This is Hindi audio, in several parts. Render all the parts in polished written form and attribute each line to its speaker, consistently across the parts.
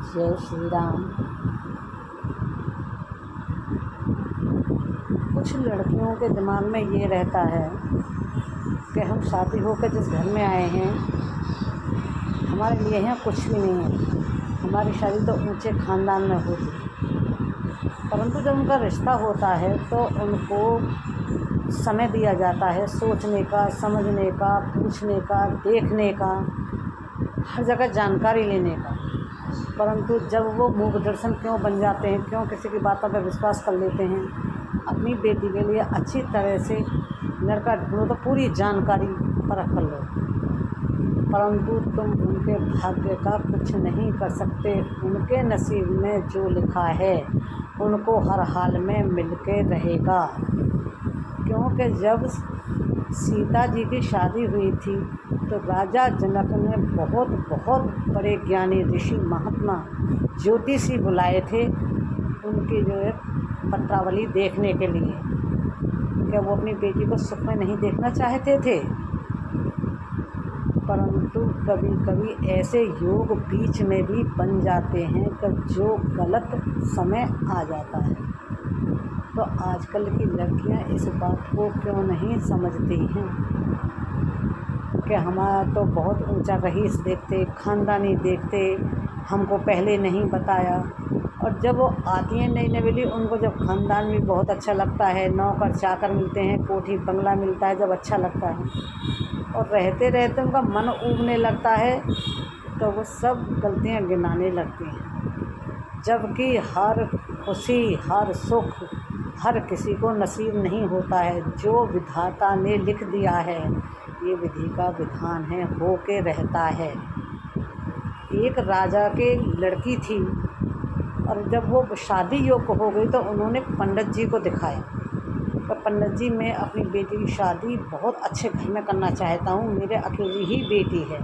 Speaker 1: जय श्री राम। कुछ लड़कियों के दिमाग में ये रहता है कि हम शादी होकर जिस घर में आए हैं हमारे लिए यहाँ कुछ भी नहीं है, हमारी शादी तो ऊंचे ख़ानदान में होती। परंतु जब उनका रिश्ता होता है तो उनको समय दिया जाता है सोचने का, समझने का, पूछने का, देखने का, हर जगह जानकारी लेने का। परंतु जब वो मूक दर्शन क्यों बन जाते हैं, क्यों किसी की बातों पर विश्वास कर लेते हैं। अपनी बेटी के लिए अच्छी तरह से लड़का ढूंढो तो पूरी जानकारी परख कर लो, परंतु तुम उनके भाग्य का कुछ नहीं कर सकते। उनके नसीब में जो लिखा है उनको हर हाल में मिलके रहेगा। क्योंकि जब सीता जी की शादी हुई थी तो राजा जनक ने बहुत बहुत बड़े ज्ञानी ऋषि महात्मा ज्योतिषी बुलाए थे उनकी जो है पत्रावली देखने के लिए। क्या वो अपनी बेटी को सुख में नहीं देखना चाहते थे? परंतु कभी कभी ऐसे योग बीच में भी बन जाते हैं कि जो गलत समय आ जाता है। तो आजकल की लड़कियां इस बात को क्यों नहीं समझती हैं कि हमारा तो बहुत ऊंचा रईस देखते, ख़ानदानी देखते, हमको पहले नहीं बताया। और जब वो आती हैं नई नवेली, उनको जब ख़ानदान भी बहुत अच्छा लगता है, नौकर चाकर मिलते हैं, कोठी बंगला मिलता है, जब अच्छा लगता है और रहते रहते उनका मन ऊबने लगता है तो वो सब गलतियां गिनाने लगती हैं। जबकि हर खुशी, हर सुख हर किसी को नसीब नहीं होता है। जो विधाता ने लिख दिया है ये विधि का विधान है, हो के रहता है। एक राजा के लड़की थी और जब वो शादी योग्य हो गई तो उन्होंने पंडित जी को दिखाया। तो पंडित जी, मैं अपनी बेटी की शादी बहुत अच्छे घर में करना चाहता हूँ, मेरे अकेली ही बेटी है,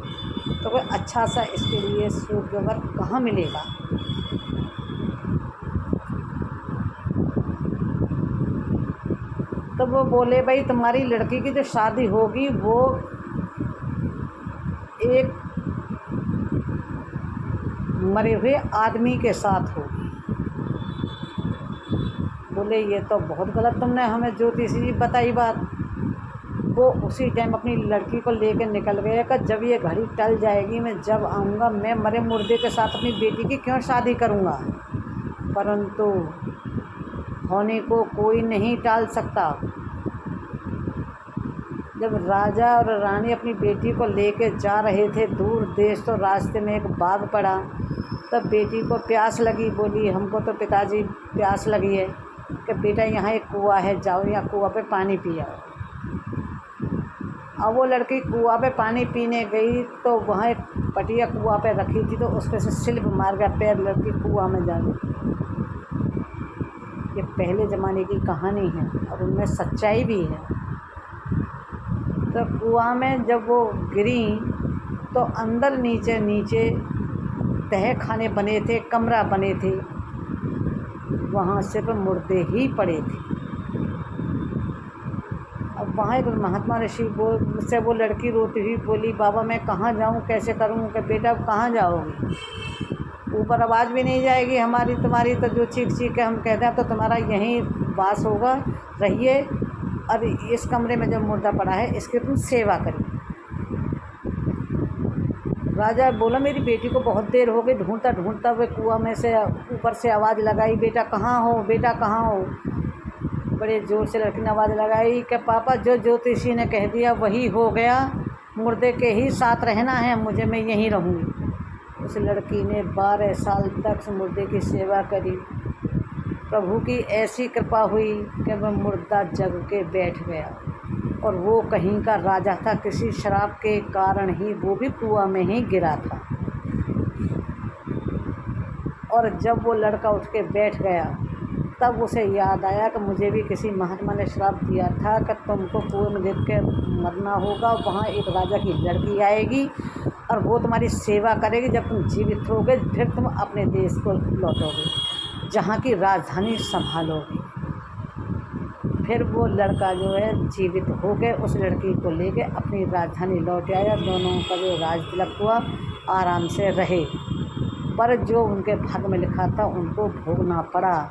Speaker 1: तो कोई अच्छा सा इसके लिए सूर्य वर कहाँ मिलेगा। तो वो बोले, भाई तुम्हारी लड़की की जो शादी होगी वो एक मरे हुए आदमी के साथ होगी। बोले ये तो बहुत गलत तुमने हमें ज्योतिषी जी बताई बात। वो उसी टाइम अपनी लड़की को लेकर निकल गए कि जब ये घड़ी टल जाएगी, मैं जब आऊँगा मैं मरे मुर्दे के साथ अपनी बेटी की क्यों शादी करूँगा। परंतु होने को कोई नहीं टाल सकता। जब राजा और रानी अपनी बेटी को लेके जा रहे थे दूर देश, तो रास्ते में एक बाग पड़ा। तब बेटी को प्यास लगी, बोली हमको तो पिताजी प्यास लगी है कि बेटा यहाँ एक कुआं है, जाओ यहाँ कुआं पे पानी पिया। अब वो लड़की कुआं पे पानी पीने गई तो वहाँ एक पटिया कुआं पे रखी थी, तो उस पर से स्लिप मार गया पैर, लड़की कुआं में जा गई। ये पहले ज़माने की कहानी है और उनमें सच्चाई भी है। तो कुआं में जब वो गिरी तो अंदर नीचे नीचे तह खाने बने थे, कमरा बने थे, वहाँ सिर्फ मुर्दे ही पड़े थे। अब वहाँ एक महात्मा ऋषि मुझसे वो लड़की रोती हुई बोली, बाबा मैं कहाँ जाऊँ, कैसे करूँ। कि बेटा कहाँ जाओगी, ऊपर आवाज़ भी नहीं जाएगी हमारी तुम्हारी, तो जो चीख चीख के हम कहते हैं तो तुम्हारा यहीं वास होगा, रहिए। और इस कमरे में जब मुर्दा पड़ा है इसकी तुम सेवा करिए। राजा बोला, मेरी बेटी को बहुत देर हो गई, ढूंढता ढूंढता हुए कुआं में से ऊपर से आवाज़ लगाई, बेटा कहाँ हो, बेटा कहाँ हो। बड़े ज़ोर से लड़की ने आवाज़ लगाई कि पापा जो ज्योतिषी ने कह दिया वही हो गया, मुर्दे के ही साथ रहना है मुझे, मैं यहीं रहूँगी। उस लड़की ने 12 साल तक मुर्दे की सेवा करी। प्रभु की ऐसी कृपा हुई कि वह मुर्दा जग के बैठ गया। और वो कहीं का राजा था, किसी शराब के कारण ही वो भी कुआं में ही गिरा था। और जब वो लड़का उठ के बैठ गया तब उसे याद आया कि मुझे भी किसी महात्मा ने श्राप दिया था कि तुमको कुएं में गिर के मरना होगा, वहाँ एक राजा की लड़की आएगी और वो तुम्हारी सेवा करेगी। जब तुम जीवित होगे फिर तुम अपने देश को लौटोगे, जहाँ की राजधानी संभालोगे। फिर वो लड़का जो है जीवित हो गए, उस लड़की को लेके अपनी राजधानी लौट आया। दोनों का जो राज तिलक हुआ, आराम से रहे। पर जो उनके भाग्य में लिखा था उनको भोगना पड़ा।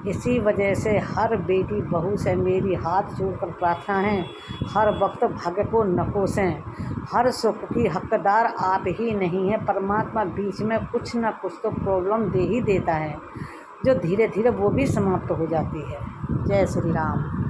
Speaker 1: इसी वजह से हर बेटी बहू से मेरी हाथ जोड़कर प्रार्थना है, हर वक्त भाग्य को न कोसें। हर सुख की हकदार आप ही नहीं हैं, परमात्मा बीच में कुछ न कुछ तो प्रॉब्लम दे ही देता है, जो धीरे धीरे वो भी समाप्त हो जाती है। जय श्री राम।